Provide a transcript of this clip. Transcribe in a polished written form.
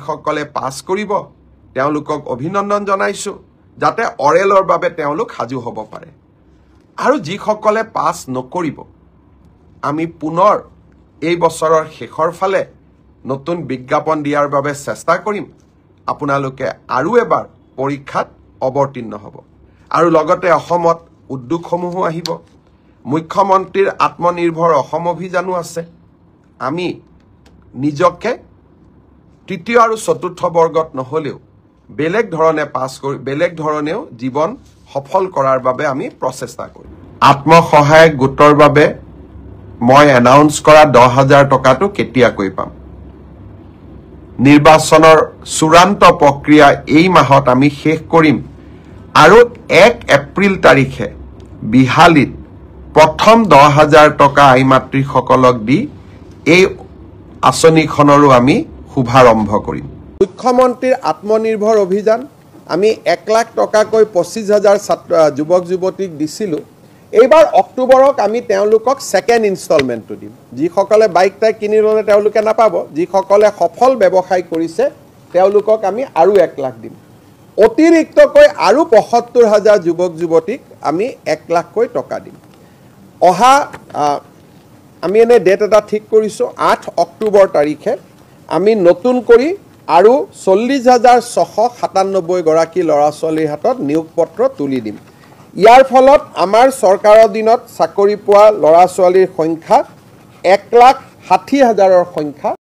যিসকলে পাছ কৰিব তেওঁলোকক অভিনন্দন জনাইছোঁ যাতে অৰেলৰ বাবে তেওঁলোক সাজু হ'ব পাৰে আৰু যিসকলে পাছ নকৰিব আমি পুনৰ এই বছৰৰ শেষৰ ফালে নতুন বিজ্ঞাপন দিয়াৰ বাবে চেষ্টা কৰিম আপোনালোকে আৰু এবাৰ পৰীক্ষাত অৱতীৰ্ণ হ'ব আৰু লগতে অসমত উদ্যোগসমূহো আহিব মুখ্যমন্ত্ৰীৰ আত্মনিৰ্ভৰ অসম অভিযানো আছে আমি নিজকে তৃতীয় আৰু চতুৰ্থ বৰ্গত নহলেও বেলেগ ধৰণে পাছ কৰি বেলেগ ধৰণেও জীৱন সফল কৰাৰ বাবে আমি প্ৰচেষ্টা কৰিম আত্মসহায়ক গোটৰ বাবে মই এনাউন্স কৰা 10,000 টকাটো কেতিয়াকৈ পাম নিৰ্বাচনৰ চূড়ান্ত প্ৰক্ৰিয়া এই মাহত আমি শেষ কৰিম আৰু 1 এপ্ৰিল তাৰিখে বিহালীত প্ৰথম 10,000 টকা আইমাতৃসকলক দি এই আঁচনিখনৰো আমি শুভাৰম্ভ কৰিম মুখ্যমন্ত্ৰীৰ আত্মনিৰ্ভৰ অভিযান আমি 1 লাখ টকাকৈ 25,000 যুৱক যুৱতীক দিছিলোঁ এইবাৰ অক্টোবৰক আমি তেওঁলোকক সেকেন্ড ইনষ্টলমেন্টটো দিম যিসকলে বাইক টাইক কিনি ল'লে তেওঁলোকে নাপাব যিসকলে সফল ব্যৱসায় কৰিছে তেওঁলোকক আমি আৰু 1 লাখ দিম অতিৰিক্তকৈ আৰু 75,000 যুৱক যুৱতীক আমি 1 লাখকৈ টকা দিম অহা আমি এনে ডেট এটা ঠিক কৰিছোঁ 8 অক্টোবৰ তাৰিখে আমি নতুন কৰি আৰু 40,697 গৰাকী ল'ৰা ছোৱালীৰ হাতত নিয়োগ পত্ৰ তুলি দিম ইয়াৰ ফলত আমাৰ চৰকাৰৰ দিনত চাকৰি পোৱা ল'ৰা ছোৱালীৰ সংখ্যা 1,60,000ৰ সংখ্যা